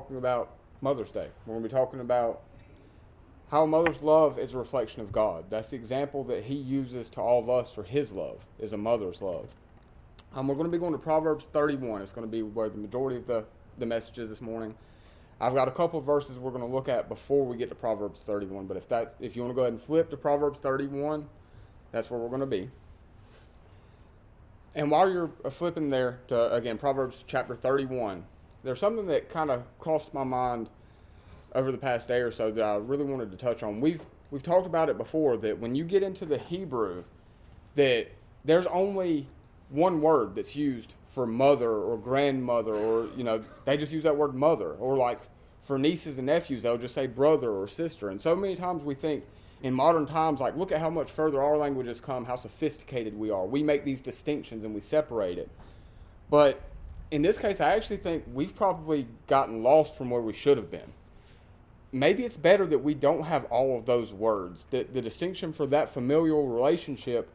talking about Mother's Day. We're going to be talking about how a mother's love is a reflection of God. That's the example that he uses to all of us for his love, is a mother's love. We're going to be going to Proverbs 31. It's going to be where the majority of the message is this morning. I've got a couple of verses we're going to look at before we get to Proverbs 31. But if you want to go ahead and flip to Proverbs 31, that's where we're going to be. And while you're flipping there to, again, Proverbs chapter 31, there's something that kind of crossed my mind over the past day or so that I really wanted to touch on. We've talked about it before, that when you get into the Hebrew, that there's only one word that's used for mother or grandmother, or, they just use that word mother. Or like for nieces and nephews, they'll just say brother or sister. And so many times we think in modern times, like, look at how much further our language has come, how sophisticated we are. We make these distinctions and we separate it. But in this case, I actually think we've probably gotten lost from where we should have been. Maybe it's better that we don't have all of those words. That the distinction for that familial relationship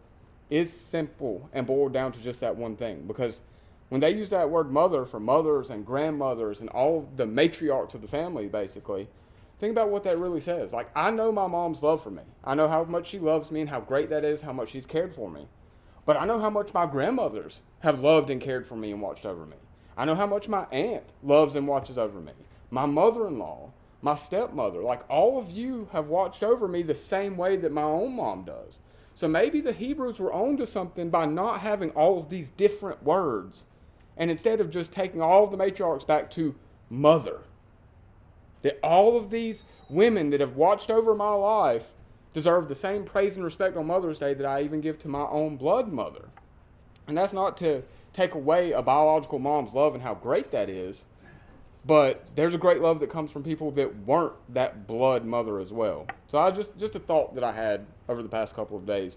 is simple and boiled down to just that one thing. Because when they use that word mother for mothers and grandmothers and all the matriarchs of the family, basically, think about what that really says. Like, I know my mom's love for me. I know how much she loves me and how great that is, how much she's cared for me. But I know how much my grandmothers have loved and cared for me and watched over me. I know how much my aunt loves and watches over me. My mother-in-law, my stepmother, like, all of you have watched over me the same way that my own mom does. So maybe the Hebrews were onto something by not having all of these different words, and instead of just taking all of the matriarchs back to mother. That all of these women that have watched over my life deserve the same praise and respect on Mother's Day that I even give to my own blood mother. And that's not to take away a biological mom's love and how great that is, but there's a great love that comes from people that weren't that blood mother as well. So I just a thought that I had over the past couple of days.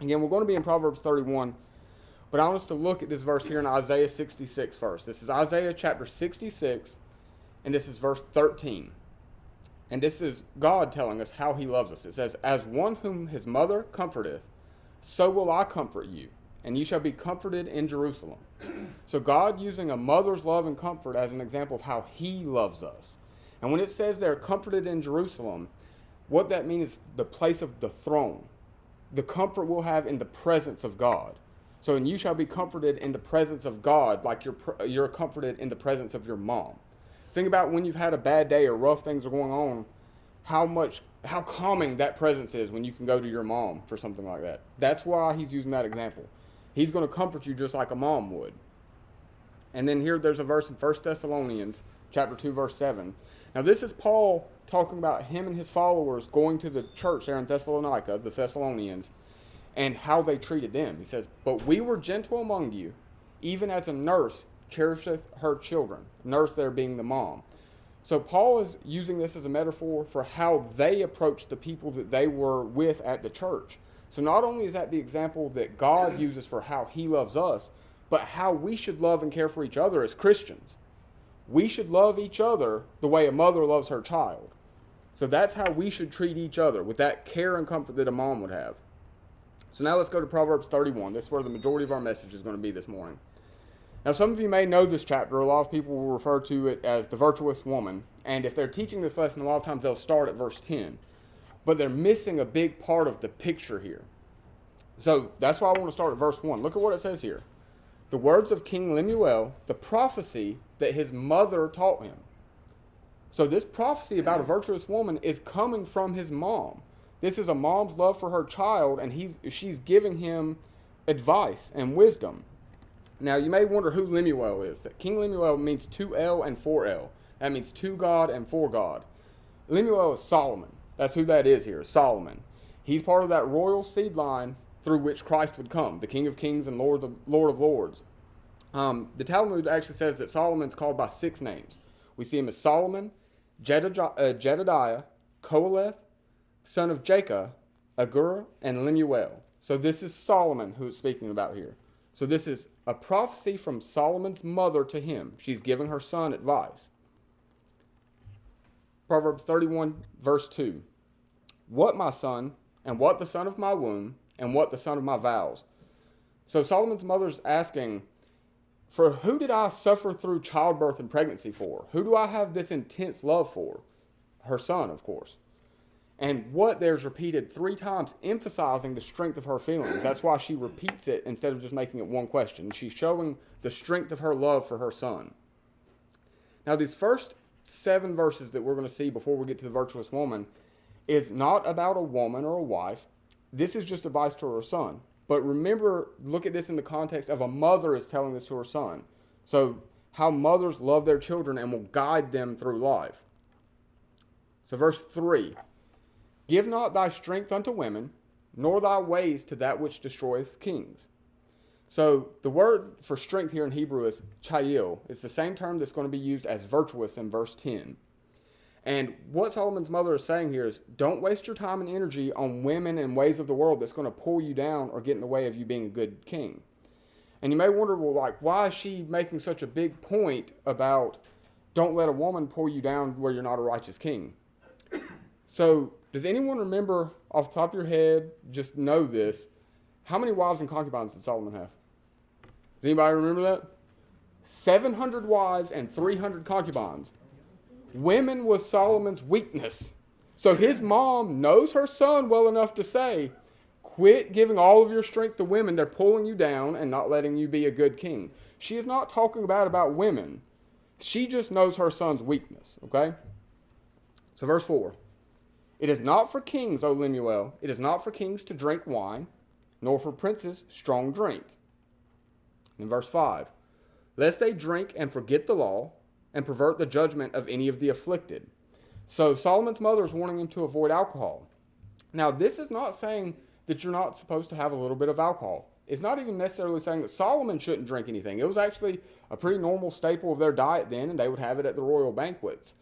Again, we're going to be in Proverbs 31, but I want us to look at this verse here in Isaiah 66 first. This is Isaiah chapter 66, and this is verse 13. And this is God telling us how he loves us. It says, "As one whom his mother comforteth, so will I comfort you, and ye shall be comforted in Jerusalem." So God using a mother's love and comfort as an example of how he loves us. And when it says they're comforted in Jerusalem, what that means is the place of the throne. The comfort we'll have in the presence of God. So, and you shall be comforted in the presence of God, like you're comforted in the presence of your mom. Think about when you've had a bad day or rough things are going on, how calming that presence is when you can go to your mom for something like that. That's why he's using that example. He's going to comfort you just like a mom would. And then here there's a verse in 1 Thessalonians chapter 2, verse 7. Now this is Paul talking about him and his followers going to the church there in Thessalonica, the Thessalonians, and how they treated them. He says, "But we were gentle among you, even as a nurse cherisheth her children." Nurse there being the mom. So Paul is using this as a metaphor for how they approached the people that they were with at the church. So not only is that the example that God uses for how he loves us, but how we should love and care for each other as Christians. We should love each other the way a mother loves her child. So that's how we should treat each other, with that care and comfort that a mom would have. So now let's go to Proverbs 31. This is where the majority of our message is going to be this morning. Now some of you may know this chapter. A lot of people will refer to it as the virtuous woman. And if they're teaching this lesson, a lot of times they'll start at verse 10. But they're missing a big part of the picture here. So that's why I want to start at verse 1. Look at what it says here. "The words of King Lemuel, the prophecy that his mother taught him." So this prophecy about a virtuous woman is coming from his mom. This is a mom's love for her child, and she's giving him advice and wisdom. Now, you may wonder who Lemuel is. That King Lemuel means 2L and 4L. That means to God and for God. Lemuel is Solomon. That's who that is here, Solomon. He's part of that royal seed line through which Christ would come, the King of Kings and Lord of Lords. The Talmud actually says that Solomon's called by 6 names. We see him as Solomon, Jedediah, Koheleth, son of Jacob, Agur, and Lemuel. So this is Solomon who is speaking about here. So this is a prophecy from Solomon's mother to him. She's giving her son advice. Proverbs 31, verse 2. "What, my son, and what the son of my womb, and what the son of my vows?" So Solomon's mother's asking For who did I suffer through childbirth and pregnancy for? Who do I have this intense love for? Her son, of course. And what there's repeated 3 times, emphasizing the strength of her feelings. That's why she repeats it instead of just making it one question. She's showing the strength of her love for her son. Now, these first 7 verses that we're going to see before we get to the virtuous woman is not about a woman or a wife. This is just advice to her son. But remember, look at this in the context of a mother is telling this to her son. So, how mothers love their children and will guide them through life. So, verse 3. Give not thy strength unto women, nor thy ways to that which destroyeth kings. So the word for strength here in Hebrew is chayil. It's the same term that's going to be used as virtuous in verse 10. And what Solomon's mother is saying here is, don't waste your time and energy on women and ways of the world that's going to pull you down or get in the way of you being a good king. And you may wonder, well, like, why is she making such a big point about don't let a woman pull you down where you're not a righteous king? So, does anyone remember off the top of your head, just know this, how many wives and concubines did Solomon have? Does anybody remember that? 700 wives and 300 concubines. Women was Solomon's weakness. So his mom knows her son well enough to say, quit giving all of your strength to women. They're pulling you down and not letting you be a good king. She is not talking about women. She just knows her son's weakness, okay? So verse 4. It is not for kings, O Lemuel, it is not for kings to drink wine, nor for princes strong drink. In verse 5, lest they drink and forget the law, and pervert the judgment of any of the afflicted. So Solomon's mother is warning him to avoid alcohol. Now, this is not saying that you're not supposed to have a little bit of alcohol. It's not even necessarily saying that Solomon shouldn't drink anything. It was actually a pretty normal staple of their diet then, and they would have it at the royal banquets.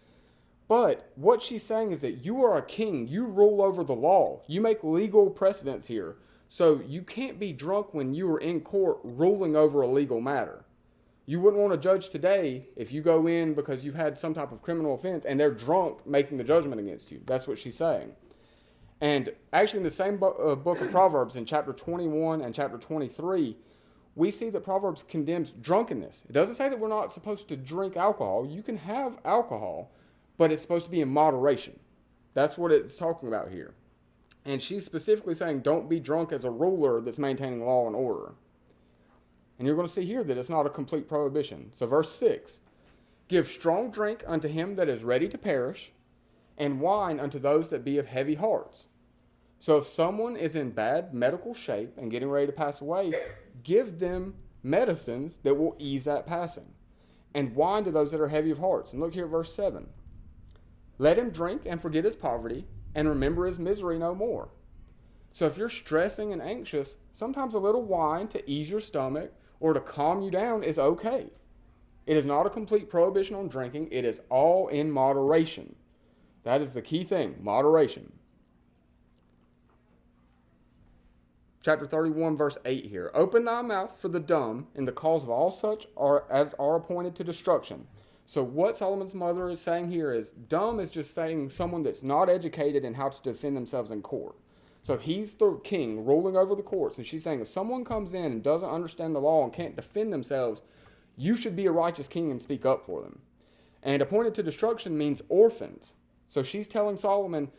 But what she's saying is that you are a king. You rule over the law. You make legal precedents here. So you can't be drunk when you are in court ruling over a legal matter. You wouldn't want to judge today if you go in because you've had some type of criminal offense and they're drunk making the judgment against you. That's what she's saying. And actually in the same book of Proverbs, in chapter 21 and chapter 23, we see that Proverbs condemns drunkenness. It doesn't say that we're not supposed to drink alcohol. You can have alcohol, but it's supposed to be in moderation. That's what it's talking about here. And she's specifically saying don't be drunk as a ruler that's maintaining law and order. And you're going to see here that it's not a complete prohibition. So verse 6, give strong drink unto him that is ready to perish, and wine unto those that be of heavy hearts. So if someone is in bad medical shape and getting ready to pass away, give them medicines that will ease that passing. And wine to those that are heavy of hearts. And look here at verse 7. Let him drink and forget his poverty, and remember his misery no more. So if you're stressing and anxious, sometimes a little wine to ease your stomach or to calm you down is okay. It is not a complete prohibition on drinking. It is all in moderation. That is the key thing, moderation. Chapter 31, verse 8 here. Open thy mouth for the dumb in the cause of all such as are appointed to destruction. So what Solomon's mother is saying here is dumb is just saying someone that's not educated in how to defend themselves in court. So he's the king ruling over the courts. And she's saying if someone comes in and doesn't understand the law and can't defend themselves, you should be a righteous king and speak up for them. And appointed to destruction means orphans. So she's telling Solomon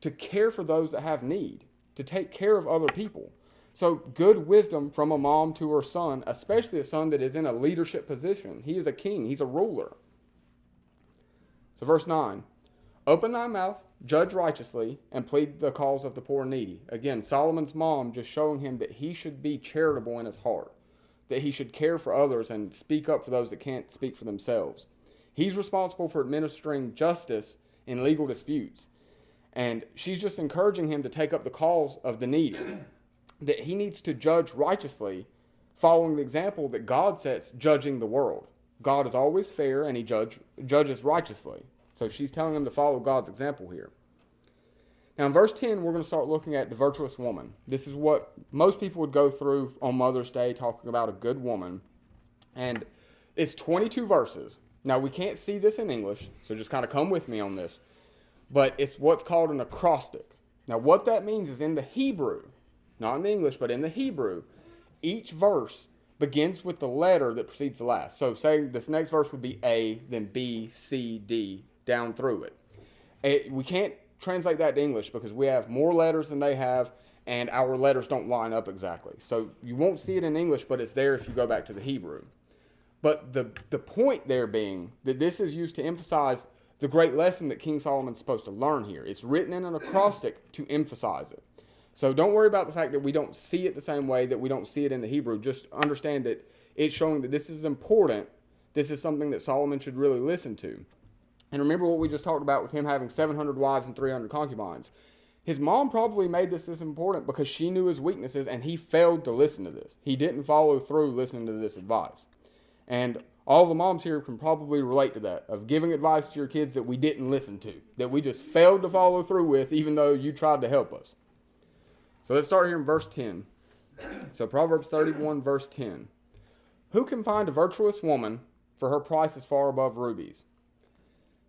to care for those that have need, to take care of other people. So good wisdom from a mom to her son, especially a son that is in a leadership position. He is a king. He's a ruler. So verse 9, open thy mouth, judge righteously, and plead the cause of the poor and needy. Again, Solomon's mom just showing him that he should be charitable in his heart, that he should care for others and speak up for those that can't speak for themselves. He's responsible for administering justice in legal disputes. And she's just encouraging him to take up the cause of the needy, that he needs to judge righteously, following the example that God sets judging the world. God is always fair, and he judges righteously. So she's telling him to follow God's example here. Now in verse 10, we're going to start looking at the virtuous woman. This is what most people would go through on Mother's Day, talking about a good woman. And it's 22 verses. Now we can't see this in English, so just kind of come with me on this. But it's what's called an acrostic. Now what that means is in the Hebrew, not in the English, but in the Hebrew, each verse begins with the letter that precedes the last. So say this next verse would be A, then B, C, D, down through it. We can't translate that to English because we have more letters than they have, and our letters don't line up exactly. So you won't see it in English, but it's there if you go back to the Hebrew. But the point there being that this is used to emphasize the great lesson that King Solomon's supposed to learn here. It's written in an acrostic to emphasize it. So don't worry about the fact that we don't see it the same way, that we don't see it in the Hebrew. Just understand that it's showing that this is important. This is something that Solomon should really listen to. And remember what we just talked about with him having 700 wives and 300 concubines. His mom probably made this important because she knew his weaknesses and he failed to listen to this. He didn't follow through listening to this advice. And all the moms here can probably relate to that, of giving advice to your kids that we didn't listen to, that we just failed to follow through with even though you tried to help us. So let's start here in verse 10. So Proverbs 31, verse 10. Who can find a virtuous woman, for her price is far above rubies?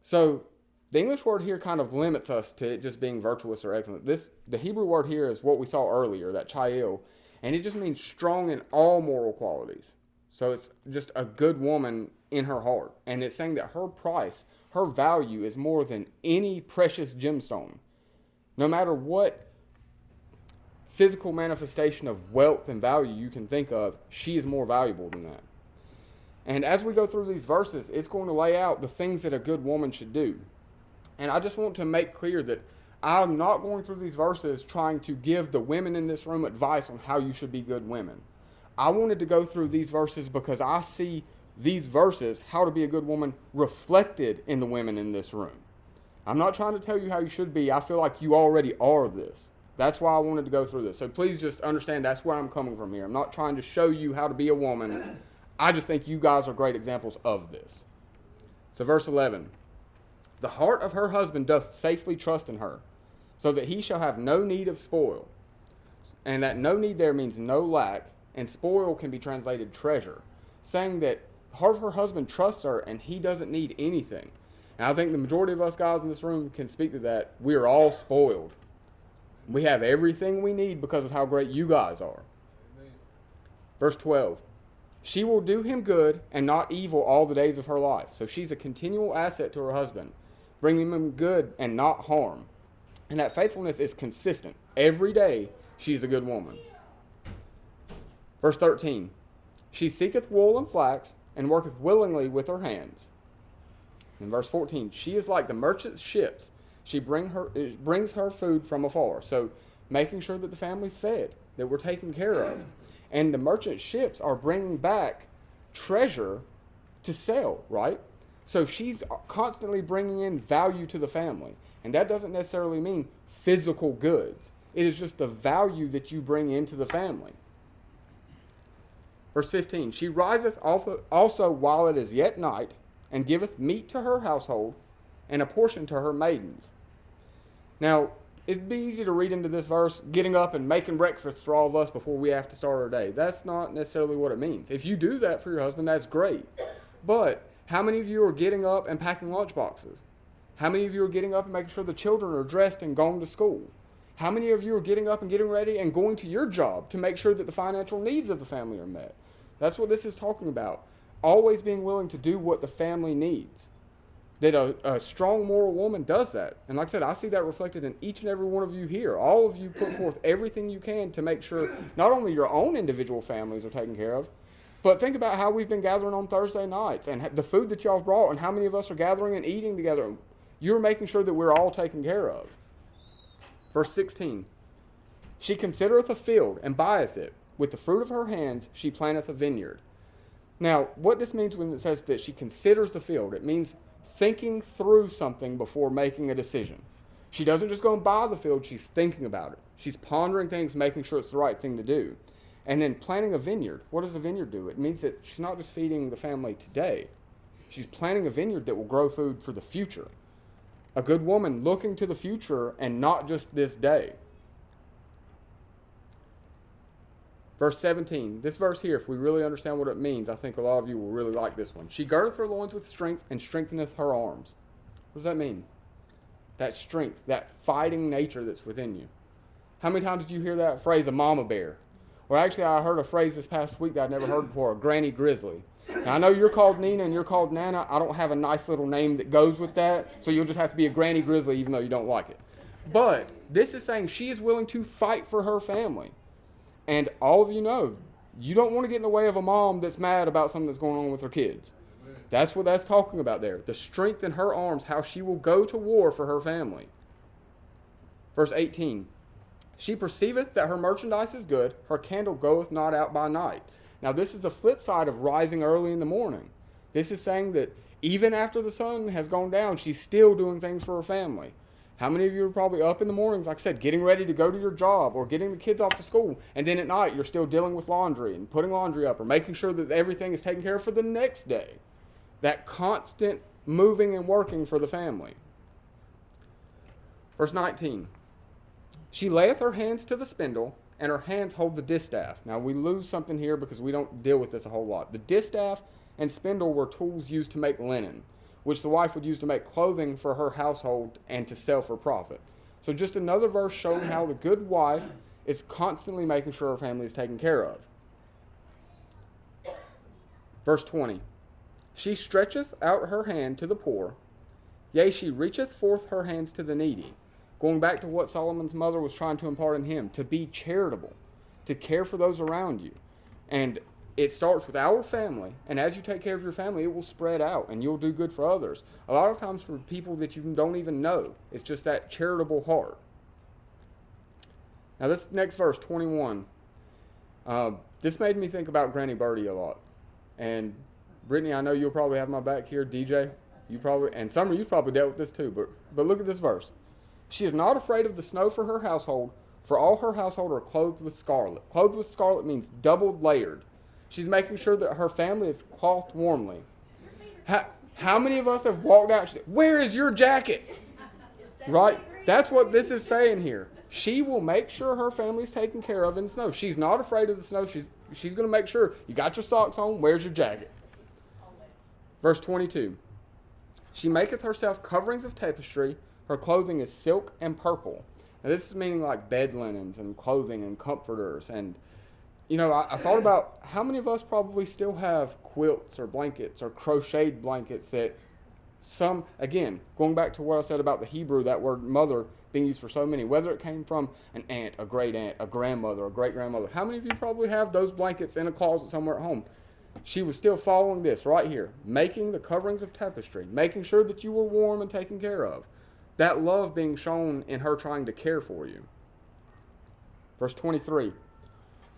So the English word here kind of limits us to it just being virtuous or excellent. The Hebrew word here is what we saw earlier, that chayil, and it just means strong in all moral qualities. So it's just a good woman in her heart. And it's saying that her price, her value is more than any precious gemstone. No matter what physical manifestation of wealth and value you can think of, she is more valuable than that. And as we go through these verses, it's going to lay out the things that a good woman should do. And I just want to make clear that I'm not going through these verses trying to give the women in this room advice on how you should be good women. I wanted to go through these verses because I see these verses, how to be a good woman, reflected in the women in this room. I'm not trying to tell you how you should be. I feel like you already are this. That's why I wanted to go through this. So please just understand that's where I'm coming from here. I'm not trying to show you how to be a woman. I just think you guys are great examples of this. So verse 11. The heart of her husband doth safely trust in her, so that he shall have no need of spoil. And that no need there means no lack, and spoil can be translated treasure, saying that the heart of her husband trusts her and he doesn't need anything. And I think the majority of us guys in this room can speak to that. We are all spoiled. We have everything we need because of how great you guys are. Amen. Verse 12. She will do him good and not evil all the days of her life. So she's a continual asset to her husband, bringing him good and not harm. And that faithfulness is consistent. Every day she's a good woman. Verse 13. She seeketh wool and flax and worketh willingly with her hands. In verse 14. She is like the merchant's ships. She brings her food from afar. So making sure that the family's fed, that we're taken care of. And the merchant ships are bringing back treasure to sell, right? So she's constantly bringing in value to the family. And that doesn't necessarily mean physical goods. It is just the value that you bring into the family. Verse 15. She riseth also while it is yet night, and giveth meat to her household, and a portion to her maidens. Now, it'd be easy to read into this verse, getting up and making breakfast for all of us before we have to start our day. That's not necessarily what it means. If you do that for your husband, that's great. But how many of you are getting up and packing lunch boxes? How many of you are getting up and making sure the children are dressed and going to school? How many of you are getting up and getting ready and going to your job to make sure that the financial needs of the family are met? That's what this is talking about. Always being willing to do what the family needs. That a strong moral woman does that. And like I said, I see that reflected in each and every one of you here. All of you put forth everything you can to make sure not only your own individual families are taken care of, but think about how we've been gathering on Thursday nights and the food that y'all have brought and how many of us are gathering and eating together. You're making sure that we're all taken care of. Verse 16. She considereth a field and buyeth it. With the fruit of her hands she planteth a vineyard. Now, what this means when it says that she considers the field, it means thinking through something before making a decision. She doesn't just go and buy the field, she's thinking about it. She's pondering things, making sure it's the right thing to do. And then planting a vineyard. What does a vineyard do? It means that she's not just feeding the family today. She's planting a vineyard that will grow food for the future. A good woman looking to the future and not just this day. Verse 17, this verse here, if we really understand what it means, I think a lot of you will really like this one. She girdeth her loins with strength and strengtheneth her arms. What does that mean? That strength, that fighting nature that's within you. How many times do you hear that phrase, a mama bear? Or actually, I heard a phrase this past week that I'd never heard before, a granny grizzly. Now, I know you're called Nina and you're called Nana. I don't have a nice little name that goes with that, so you'll just have to be a granny grizzly even though you don't like it. But this is saying she is willing to fight for her family. And all of you know, you don't want to get in the way of a mom that's mad about something that's going on with her kids. That's what that's talking about there. The strength in her arms, how she will go to war for her family. Verse 18. She perceiveth that her merchandise is good, her candle goeth not out by night. Now this is the flip side of rising early in the morning. This is saying that even after the sun has gone down, she's still doing things for her family. How many of you are probably up in the mornings, like I said, getting ready to go to your job or getting the kids off to school, and then at night you're still dealing with laundry and putting laundry up or making sure that everything is taken care of for the next day. That constant moving and working for the family. Verse 19. She layeth her hands to the spindle, and her hands hold the distaff. Now, we lose something here because we don't deal with this a whole lot. The distaff and spindle were tools used to make linen, which the wife would use to make clothing for her household and to sell for profit. So just another verse showing how the good wife is constantly making sure her family is taken care of. Verse 20. She stretcheth out her hand to the poor, yea, she reacheth forth her hands to the needy. Going back to what Solomon's mother was trying to impart in him, to be charitable, to care for those around you. And it starts with our family, and as you take care of your family, it will spread out, and you'll do good for others. A lot of times for people that you don't even know, it's just that charitable heart. Now this next verse, 21, this made me think about Granny Birdie a lot. And Brittany, I know you'll probably have my back here. DJ, you probably, and Summer, you've probably dealt with this too, but look at this verse. She is not afraid of the snow for her household, for all her household are clothed with scarlet. Clothed with scarlet means doubled layered. She's making sure that her family is clothed warmly. How many of us have walked out and said, "Where is your jacket?" Right? That's what this is saying here. She will make sure her family is taken care of in the snow. She's not afraid of the snow. She's going to make sure you got your socks on. Where's your jacket? Verse 22. She maketh herself coverings of tapestry. Her clothing is silk and purple. Now this is meaning like bed linens and clothing and comforters. And, you know, I thought about how many of us probably still have quilts or blankets or crocheted blankets that some, again, going back to what I said about the Hebrew, that word mother being used for so many, whether it came from an aunt, a great aunt, a grandmother, a great grandmother. How many of you probably have those blankets in a closet somewhere at home? She was still following this right here, making the coverings of tapestry, making sure that you were warm and taken care of. That love being shown in her trying to care for you. Verse 23.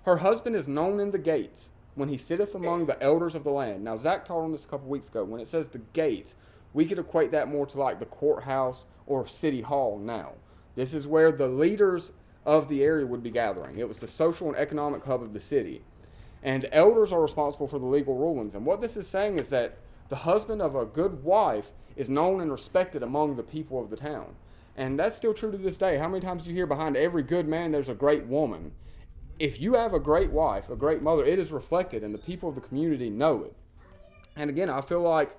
Her husband is known in the gates when he sitteth among the elders of the land. Now, Zach taught on this a couple weeks ago. When it says the gates, we could equate that more to like the courthouse or city hall now. This is where the leaders of the area would be gathering. It was the social and economic hub of the city. And elders are responsible for the legal rulings. And what this is saying is that the husband of a good wife is known and respected among the people of the town. And that's still true to this day. How many times do you hear behind every good man there's a great woman? If you have a great wife, a great mother, it is reflected and the people of the community know it. And again, I feel like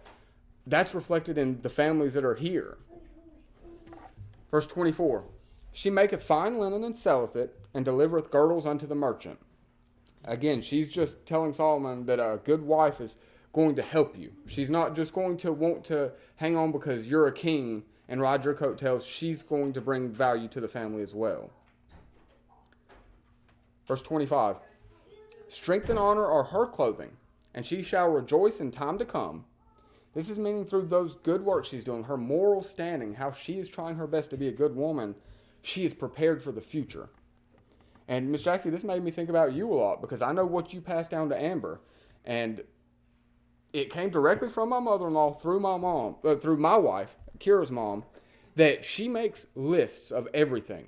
that's reflected in the families that are here. Verse 24. She maketh fine linen and selleth it, and delivereth girdles unto the merchant. Again, she's just telling Solomon that a good wife is going to help you. She's not just going to want to hang on because you're a king and ride your coattails. She's going to bring value to the family as well. Verse 25. Strength and honor are her clothing, and she shall rejoice in time to come. This is meaning through those good works she's doing, her moral standing, how she is trying her best to be a good woman, she is prepared for the future. And Miss Jackie, this made me think about you a lot because I know what you passed down to Amber. And it came directly from my mother-in-law through my mom, through my wife, Kira's mom, that she makes lists of everything.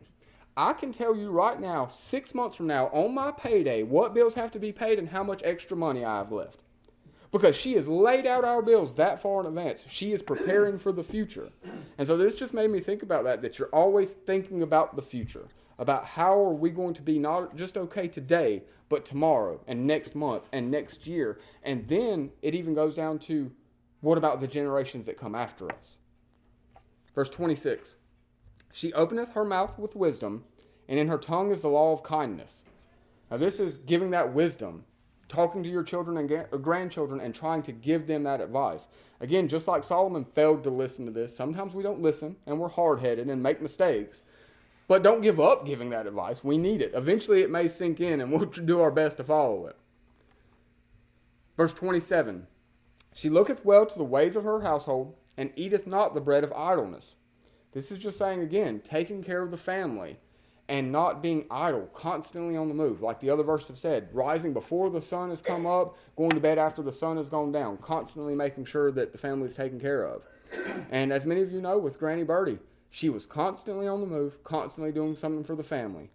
I can tell you right now, 6 months from now, on my payday, what bills have to be paid and how much extra money I have left. Because she has laid out our bills that far in advance. She is preparing for the future. And so this just made me think about that you're always thinking about the future, about how are we going to be not just okay today, but tomorrow and next month and next year. And then it even goes down to what about the generations that come after us? Verse 26. She openeth her mouth with wisdom, and in her tongue is the law of kindness. Now, this is giving that wisdom, talking to your children and grandchildren and trying to give them that advice. Again, just like Solomon failed to listen to this, sometimes we don't listen and we're hard-headed and make mistakes. But don't give up giving that advice. We need it. Eventually it may sink in and we'll do our best to follow it. Verse 27, she looketh well to the ways of her household and eateth not the bread of idleness. This is just saying, again, taking care of the family and not being idle, constantly on the move. Like the other verse have said, rising before the sun has come up, going to bed after the sun has gone down, constantly making sure that the family is taken care of. And as many of you know, with Granny Birdie, she was constantly on the move, constantly doing something for the family.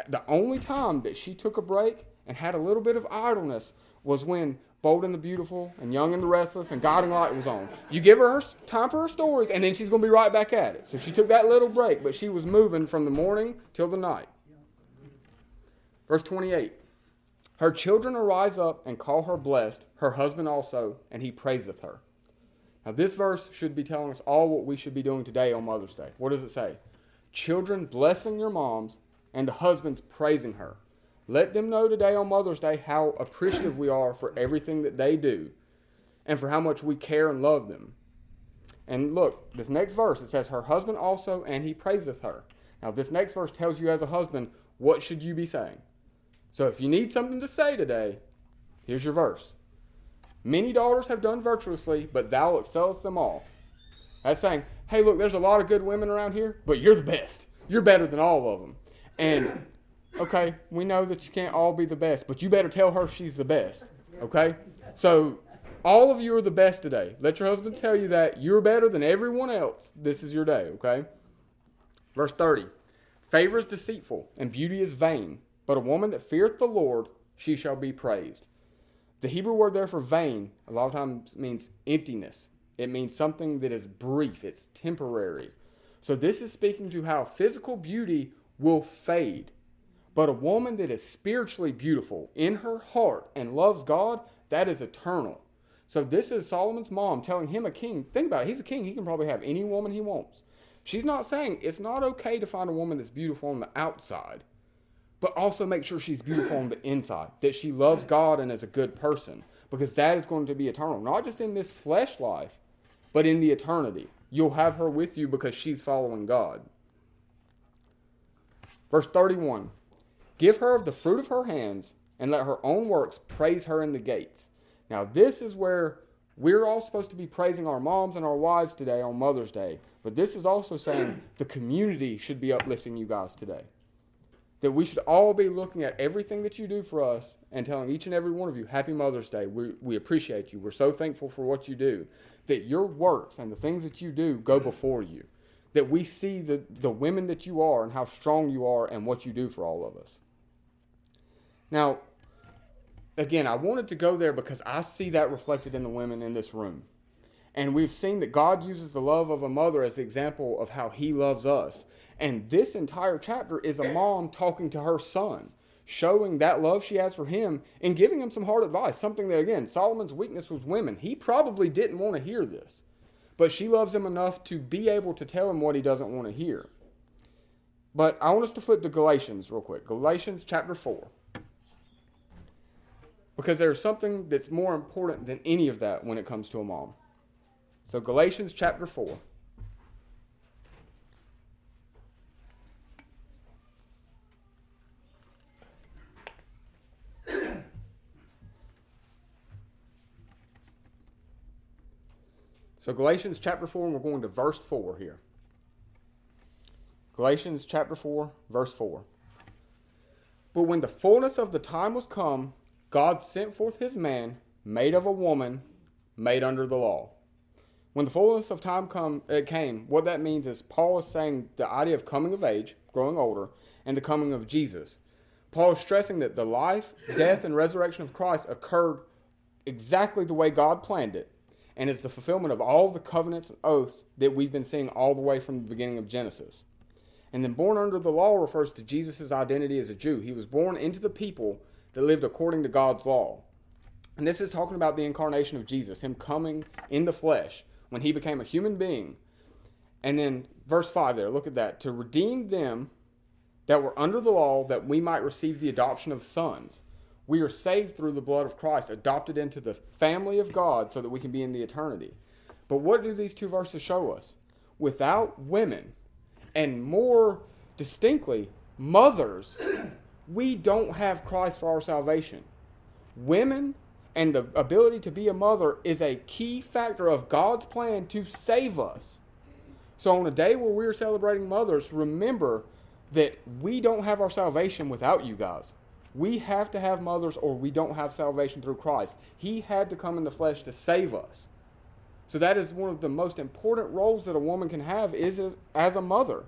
The only time that she took a break and had a little bit of idleness was when Bold and the Beautiful and Young and the Restless and Guiding Light was on. You give her time for her stories, and then she's going to be right back at it. So she took that little break, but she was moving from the morning till the night. Verse 28, her children arise up and call her blessed, her husband also, and he praiseth her. Now, this verse should be telling us all what we should be doing today on Mother's Day. What does it say? Children blessing your moms and the husbands praising her. Let them know today on Mother's Day how appreciative we are for everything that they do and for how much we care and love them. And look, this next verse, it says, her husband also, and he praiseth her. Now, this next verse tells you as a husband, what should you be saying? So if you need something to say today, here's your verse. Many daughters have done virtuously, but thou excellest them all. That's saying, hey, look, there's a lot of good women around here, but you're the best. You're better than all of them. And, okay, we know that you can't all be the best, but you better tell her she's the best, okay? So all of you are the best today. Let your husband tell you that you're better than everyone else. This is your day, okay? Verse 30, favor is deceitful, and beauty is vain, but a woman that feareth the Lord, she shall be praised. The Hebrew word there for vain a lot of times means emptiness. It means something that is brief. It's temporary. So this is speaking to how physical beauty will fade. But a woman that is spiritually beautiful in her heart and loves God, that is eternal. So this is Solomon's mom telling him, a king. Think about it. He's a king. He can probably have any woman he wants. She's not saying it's not okay to find a woman that's beautiful on the outside, but also make sure she's beautiful on the inside, that she loves God and is a good person, because that is going to be eternal. Not just in this flesh life, but in the eternity. You'll have her with you because she's following God. Verse 31, give her of the fruit of her hands, and let her own works praise her in the gates. Now this is where we're all supposed to be praising our moms and our wives today on Mother's Day, but this is also saying the community should be uplifting you guys today. That we should all be looking at everything that you do for us and telling each and every one of you, Happy Mother's Day. We appreciate you. We're so thankful for what you do. That your works and the things that you do go before you. That we see the women that you are and how strong you are and what you do for all of us. Now, again, I wanted to go there because I see that reflected in the women in this room. And we've seen that God uses the love of a mother as the example of how he loves us. And this entire chapter is a mom talking to her son, showing that love she has for him and giving him some hard advice. Something that, again, Solomon's weakness was women. He probably didn't want to hear this. But she loves him enough to be able to tell him what he doesn't want to hear. But I want us to flip to Galatians real quick. Galatians chapter 4. Because there's something that's more important than any of that when it comes to a mom. So Galatians chapter 4. So Galatians chapter 4, and we're going to verse 4 here. Galatians chapter 4, verse 4. But when the fullness of the time was come, God sent forth his man, made of a woman, made under the law. When the fullness of time came, what that means is Paul is saying the idea of coming of age, growing older, and the coming of Jesus. Paul is stressing that the life, death, and resurrection of Christ occurred exactly the way God planned it, and is the fulfillment of all the covenants and oaths that we've been seeing all the way from the beginning of Genesis. And then born under the law refers to Jesus' identity as a Jew. He was born into the people that lived according to God's law. And this is talking about the incarnation of Jesus, him coming in the flesh when he became a human being. And then verse 5 there, look at that. To redeem them that we're under the law that we might receive the adoption of sons. We are saved through the blood of Christ, adopted into the family of God so that we can be in the eternity. But what do these two verses show us? Without women, and more distinctly, mothers, we don't have Christ for our salvation. Women and the ability to be a mother is a key factor of God's plan to save us. So on a day where we're celebrating mothers, remember that we don't have our salvation without you guys. We have to have mothers or we don't have salvation through Christ. He had to come in the flesh to save us. So that is one of the most important roles that a woman can have is as a mother,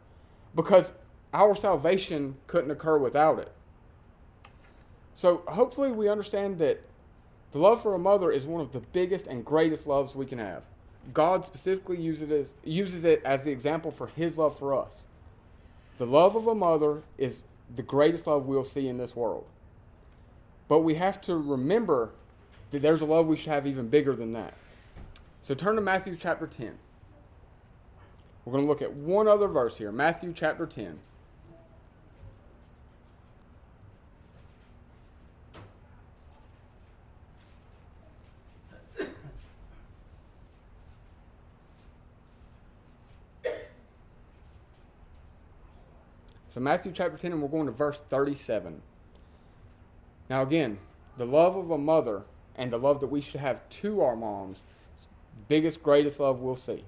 because our salvation couldn't occur without it. So hopefully we understand that the love for a mother is one of the biggest and greatest loves we can have. God specifically uses it as the example for his love for us. The love of a mother is the greatest love we'll see in this world. But we have to remember that there's a love we should have even bigger than that. So turn to Matthew chapter 10. We're going to look at one other verse here. Matthew chapter 10. So Matthew chapter 10, and we're going to verse 37. Now again, the love of a mother and the love that we should have to our moms is the biggest, greatest love we'll see.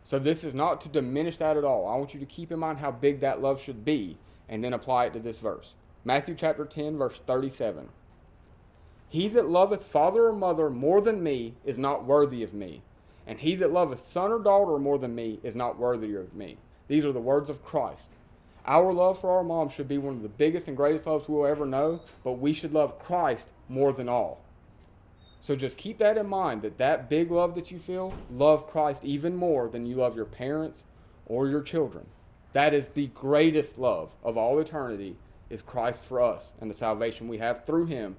So this is not to diminish that at all. I want you to keep in mind how big that love should be and then apply it to this verse. Matthew chapter 10, verse 37. He that loveth father or mother more than me is not worthy of me, and he that loveth son or daughter more than me is not worthy of me. These are the words of Christ. Our love for our mom should be one of the biggest and greatest loves we'll ever know, but we should love Christ more than all. So just keep that in mind, that big love that you feel, love Christ even more than you love your parents or your children. That is the greatest love of all eternity, is Christ for us and the salvation we have through him